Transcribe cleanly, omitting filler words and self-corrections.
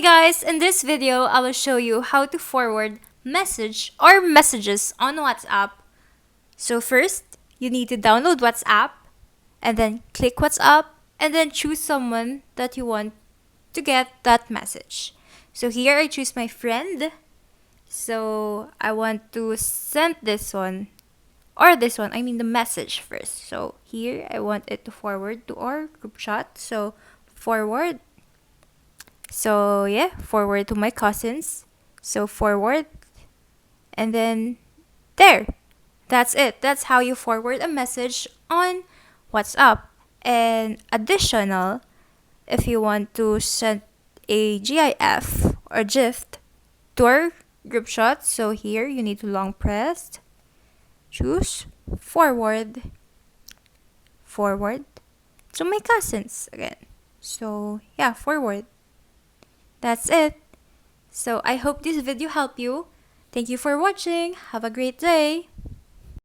Hey guys, in this video, I will show you how to forward message or messages on WhatsApp. So first, you need to download WhatsApp and then click WhatsApp and then choose someone that you want to get that message. So here I choose my friend. So I want to send this one or this one, I mean the message first. So here I want it to forward to our group chat. So forward. So yeah, forward to my cousins. So forward and then there. That's it. That's how you forward a message on WhatsApp. And additional, if you want to send a GIF or GIF to our group shot, so here you need to long press, choose forward, forward to my cousins again. So yeah, forward. That's it. So I hope this video helped you. Thank you for watching. Have a great day.